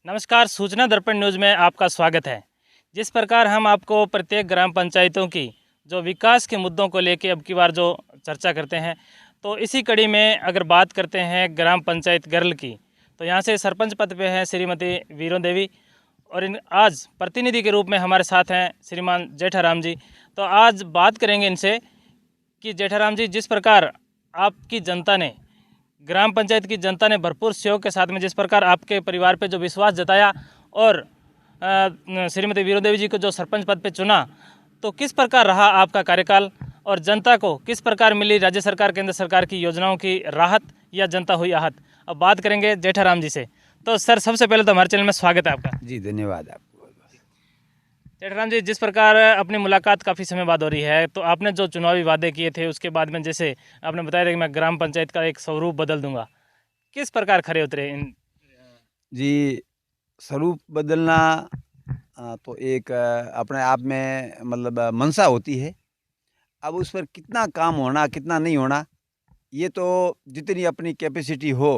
नमस्कार, सूचना दर्पण न्यूज़ में आपका स्वागत है। जिस प्रकार हम आपको प्रत्येक ग्राम पंचायतों की जो विकास के मुद्दों को लेके अब की बार जो चर्चा करते हैं, तो इसी कड़ी में अगर बात करते हैं ग्राम पंचायत गर्ल की, तो यहाँ से सरपंच पद पे हैं श्रीमती वीरों देवी और इन आज प्रतिनिधि के रूप में हमारे साथ हैं श्रीमान जेठाराम जी। तो आज बात करेंगे इनसे कि जेठाराम जी, जिस प्रकार आपकी जनता ने, ग्राम पंचायत की जनता ने भरपूर सहयोग के साथ में जिस प्रकार आपके परिवार पे जो विश्वास जताया और श्रीमती वीरों देवी जी को जो सरपंच पद पे चुना, तो किस प्रकार रहा आपका कार्यकाल और जनता को किस प्रकार मिली राज्य सरकार केंद्र सरकार की योजनाओं की राहत या जनता हुई आहत। अब बात करेंगे जेठाराम जी से। तो सर, सबसे पहले तो हमारे चैनल में स्वागत है आपका। जी धन्यवाद आपको। जेठाराम जी, जिस प्रकार अपनी मुलाकात काफ़ी समय बाद हो रही है, तो आपने जो चुनावी वादे किए थे उसके बाद में जैसे आपने बताया था कि मैं ग्राम पंचायत का एक स्वरूप बदल दूंगा, किस प्रकार खरे उतरे इन? जी स्वरूप बदलना तो एक अपने आप में मतलब मंशा होती है। अब उस पर कितना काम होना कितना नहीं होना, ये तो जितनी अपनी कैपेसिटी हो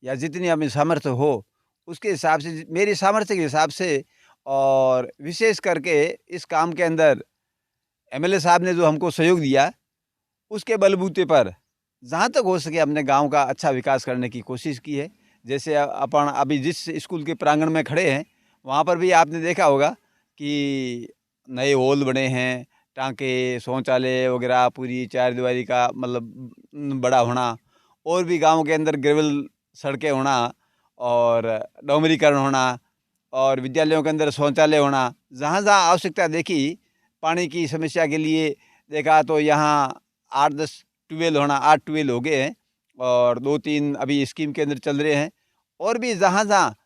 या जितनी अपनी सामर्थ्य हो उसके हिसाब से, मेरी सामर्थ्य के हिसाब से। और विशेष करके इस काम के अंदर एमएलए साहब ने जो हमको सहयोग दिया, उसके बलबूते पर जहाँ तक हो सके अपने गांव का अच्छा विकास करने की कोशिश की है। जैसे अपन अभी जिस स्कूल के प्रांगण में खड़े हैं, वहाँ पर भी आपने देखा होगा कि नए हॉल बने हैं, टाँके, शौचालय वगैरह पूरी चारदीवारी का मतलब बड़ा होना, और भी गांव के अंदर ग्रेवल सड़कें होना और डोमरीकरण होना, और विद्यालयों के अंदर शौचालय होना। जहाँ जहाँ आवश्यकता देखी, पानी की समस्या के लिए देखा तो यहाँ 8-10 ट्यूबवेल होना, 8 ट्यूबवेल हो गए हैं और 2-3 अभी स्कीम के अंदर चल रहे हैं। और भी जहाँ जहाँ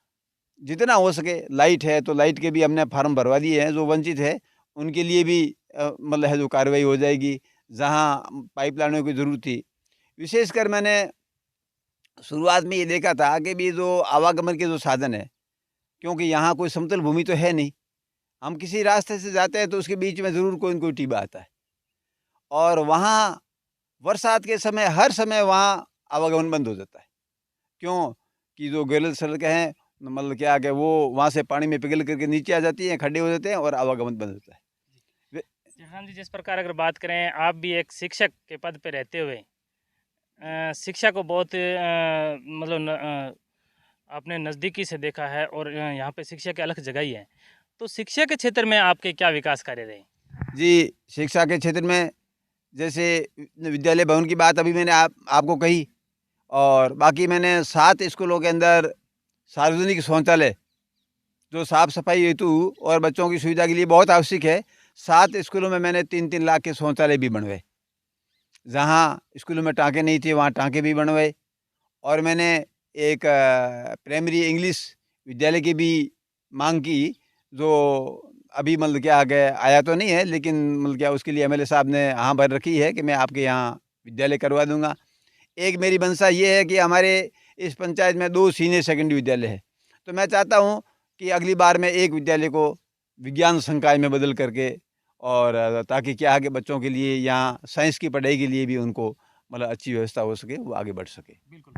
जितना हो सके, लाइट है तो लाइट के भी हमने फार्म भरवा दिए हैं। जो वंचित है उनके लिए भी मतलब है जो कार्रवाई हो जाएगी। जहाँ पाइपलाइनों की ज़रूरत थी, विशेषकर मैंने शुरुआत में ये देखा था कि भी जो आवागमन के जो साधन है, क्योंकि यहाँ कोई समतल भूमि तो है नहीं, हम किसी रास्ते से जाते हैं तो उसके बीच में ज़रूर कोई न कोई टिब्बा आता है, और वहाँ बरसात के समय हर समय वहाँ आवागमन बंद हो जाता है। क्यों कि जो गैरल सड़कें हैं, मतलब क्या कि वो वहाँ से पानी में पिघल करके नीचे आ जाती हैं, खड्डे हो जाते हैं और आवागमन बंद होता है। जेठाराम जी, जिस प्रकार अगर बात करें, आप भी एक शिक्षक के पद पे रहते हुए शिक्षा को बहुत आपने नज़दीकी से देखा है और यहाँ पे शिक्षा की अलग जगह ही है। तो शिक्षा के क्षेत्र में आपके क्या विकास कार्य रहे? जी, शिक्षा के क्षेत्र में जैसे विद्यालय भवन की बात अभी मैंने आपको कही, और बाकी मैंने 7 स्कूलों के अंदर सार्वजनिक शौचालय जो साफ़ सफाई हेतु और बच्चों की सुविधा के लिए बहुत आवश्यक है, 7 स्कूलों में मैंने 3-3 लाख के शौचालय भी बनवाए। जहाँ स्कूलों में टाँके नहीं थे वहाँ टाँके भी बनवाए। और मैंने एक प्राइमरी इंग्लिश विद्यालय की भी मांग की, जो अभी मतलब क्या आगे आया तो नहीं है, लेकिन मतलब क्या उसके लिए एमएलए साहब ने हाँ भर रखी है कि मैं आपके यहाँ विद्यालय करवा दूंगा। एक मेरी मंशा ये है कि हमारे इस पंचायत में 2 सीनियर सेकेंडरी विद्यालय है, तो मैं चाहता हूँ कि अगली बार मैं एक विद्यालय को विज्ञान संकाय में बदल करके, और ताकि क्या है कि बच्चों के लिए यहाँ साइंस की पढ़ाई के लिए भी उनको मतलब अच्छी व्यवस्था हो सके, वो आगे बढ़ सके। बिल्कुल,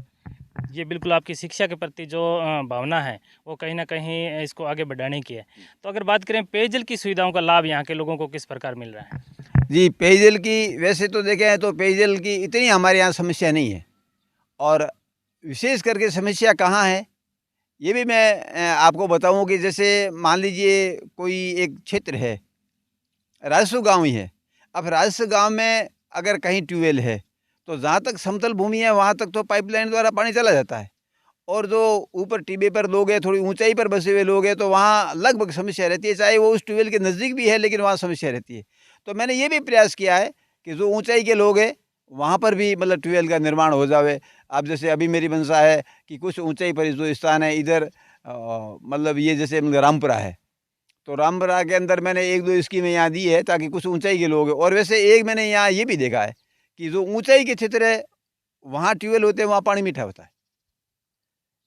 ये बिल्कुल आपकी शिक्षा के प्रति जो भावना है, वो कहीं न कहीं इसको आगे बढ़ाने की है। तो अगर बात करें पेयजल की सुविधाओं का लाभ यहाँ के लोगों को किस प्रकार मिल रहा है? जी, पेयजल की वैसे तो देखें तो पेयजल की इतनी हमारे यहाँ समस्या नहीं है, और विशेष करके समस्या कहाँ है, ये भी मैं आपको बताऊँ कि जैसे मान लीजिए कोई एक क्षेत्र है, राजस्व गाँव ही है। अब राजस्व गाँव में अगर कहीं ट्यूबवेल है, तो जहाँ तक समतल भूमि है वहाँ तक तो पाइपलाइन द्वारा पानी चला जाता है, और जो ऊपर टिब्बे पर लोग हैं, थोड़ी ऊंचाई पर बसे हुए लोग हैं, तो वहाँ लगभग समस्या रहती है, चाहे वो उस ट्यूबवेल के नज़दीक भी है लेकिन वहाँ समस्या रहती है। तो मैंने ये भी प्रयास किया है कि जो ऊंचाई के लोग हैं वहाँ पर भी मतलब ट्यूबवेल का निर्माण हो जावे। अब जैसे अभी मेरी मंशा है कि कुछ ऊंचाई पर जो स्थान है इधर मतलब ये जैसे मतलब रामपुरा है, तो रामपुरा के अंदर मैंने 1-2 स्कीमें यहाँ दी है ताकि कुछ ऊंचाई के लोग हैं। और वैसे एक मैंने यहाँ ये भी देखा है कि जो ऊंचाई के क्षेत्र है वहाँ ट्यूबवेल होते हैं, वहाँ पानी मीठा होता है।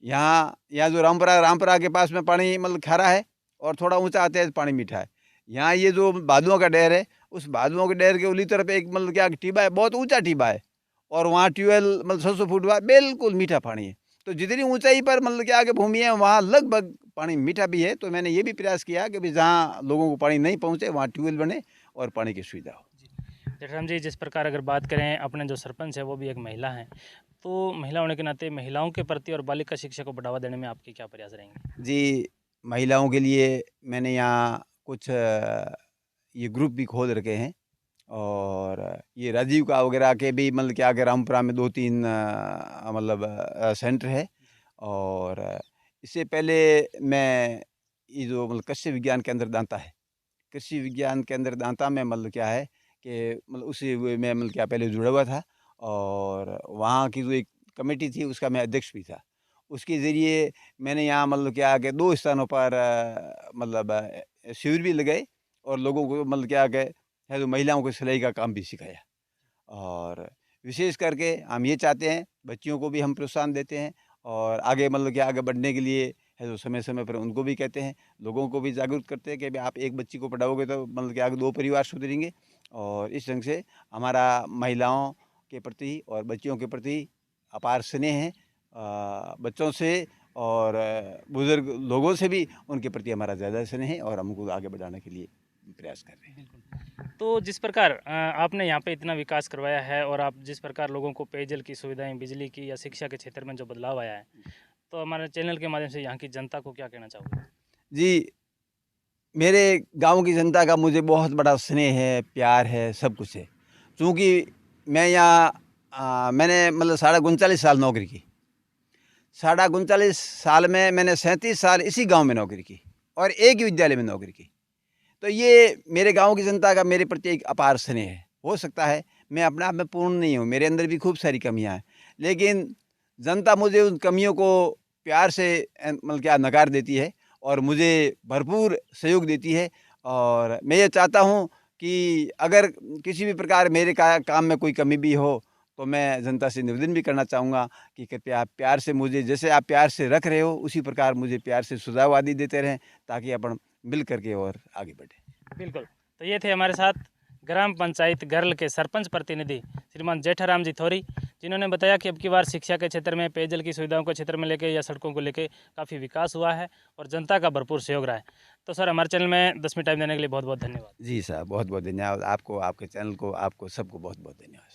यहाँ जो रामपुरा के पास में पानी मतलब खारा है, और थोड़ा ऊंचा आते हैं पानी मीठा है। यहाँ ये जो भादुओं का डेर है, उस भादुओं के डेर के उली तरफ एक मतलब क्या टिब्बा है, बहुत ऊंचा टिब्बा है, और वहाँ ट्यूबवेल मतलब 100 फुट हुआ, बिल्कुल मीठा पानी है। तो जितनी ऊंचाई पर मतलब क्या कि भूमि है वहाँ लगभग पानी मीठा भी है, तो मैंने ये भी प्रयास किया कि भाई जहाँ लोगों को पानी नहीं पहुँचे वहाँ ट्यूबवेल बने और पानी की सुविधा हो। जेठराम जी, जिस प्रकार अगर बात करें, अपने जो सरपंच है वो भी एक महिला हैं, तो महिला होने के नाते महिलाओं के प्रति और बालिका शिक्षा को बढ़ावा देने में आपके क्या प्रयास रहेंगे? जी, महिलाओं के लिए मैंने यहाँ कुछ ये ग्रुप भी खोल रखे हैं और ये राजीव का वगैरह के भी मतलब क्या कि रामपुरा में 2-3 मतलब सेंटर है। और इससे पहले मैं ये जो मतलब कृषि विज्ञान केंद्र दांता है, कृषि विज्ञान केंद्र दांता में मतलब क्या है कि मतलब उसी में मतलब क्या पहले जुड़ा हुआ था और वहाँ की जो एक कमेटी थी उसका मैं अध्यक्ष भी था। उसके ज़रिए मैंने यहाँ मतलब क्या कि 2 स्थानों पर मतलब शिविर भी लगाए और लोगों को मतलब क्या कि है तो महिलाओं को सिलाई का काम भी सिखाया। और विशेष करके हम ये चाहते हैं, बच्चियों को भी हम प्रोत्साहन देते हैं और आगे मतलब कि आगे बढ़ने के लिए है तो समय-समय पर उनको भी कहते हैं, लोगों को भी जागरूक करते हैं कि भाई आप एक बच्ची को पढ़ाओगे तो मतलब कि आगे 2 परिवार सुधरेंगे। और इस ढंग से हमारा महिलाओं के प्रति और बच्चियों के प्रति अपार स्नेह है। बच्चों से और बुज़ुर्ग लोगों से भी उनके प्रति हमारा ज़्यादा स्नेह है और हम उनको आगे बढ़ाने के लिए प्रयास कर रहे हैं। बिल्कुल। तो जिस प्रकार आपने यहाँ पे इतना विकास करवाया है और आप जिस प्रकार लोगों को पेयजल की सुविधाएं, बिजली की या शिक्षा के क्षेत्र में जो बदलाव आया है, तो हमारे चैनल के माध्यम से यहाँ की जनता को क्या कहना चाहोगे? जी, मेरे गाँव की जनता का मुझे बहुत बड़ा स्नेह है, प्यार है, सब कुछ है। चूँकि मैं यहाँ मैंने मतलब साढ़े 39 साल नौकरी की। साढ़े 39 साल में मैंने 37 साल इसी गाँव में नौकरी की और एक ही विद्यालय में नौकरी की। तो ये मेरे गाँव की जनता का मेरे प्रति एक अपार स्नेह है। हो सकता है मैं अपने आप में पूर्ण नहीं हूँ, मेरे अंदर भी खूब सारी कमियाँ हैं। लेकिन जनता मुझे उन कमियों को प्यार से मतलब क्या नकार देती है और मुझे भरपूर सहयोग देती है। और मैं ये चाहता हूँ कि अगर किसी भी प्रकार मेरे काम में कोई कमी भी हो, तो मैं जनता से निवेदन भी करना चाहूँगा कि कृपया आप प्यार से मुझे जैसे आप प्यार से रख रहे हो, उसी प्रकार मुझे प्यार से सुझाव आदि देते रहें, ताकि अपन मिल करके और आगे बढ़ें। बिल्कुल। तो ये थे हमारे साथ ग्राम पंचायत गर्ल के सरपंच प्रतिनिधि श्रीमान जेठाराम जी थोरी, जिन्होंने बताया कि अब की बार शिक्षा के क्षेत्र में, पेयजल की सुविधाओं के क्षेत्र में लेके या सड़कों को लेके काफ़ी विकास हुआ है और जनता का भरपूर सहयोग रहा है। तो सर, हमारे चैनल में 10 मिनट टाइम देने के लिए बहुत बहुत धन्यवाद। जी साहब, बहुत-बहुत धन्यवाद आपको, आपके चैनल को, आपको सबको बहुत-बहुत धन्यवाद।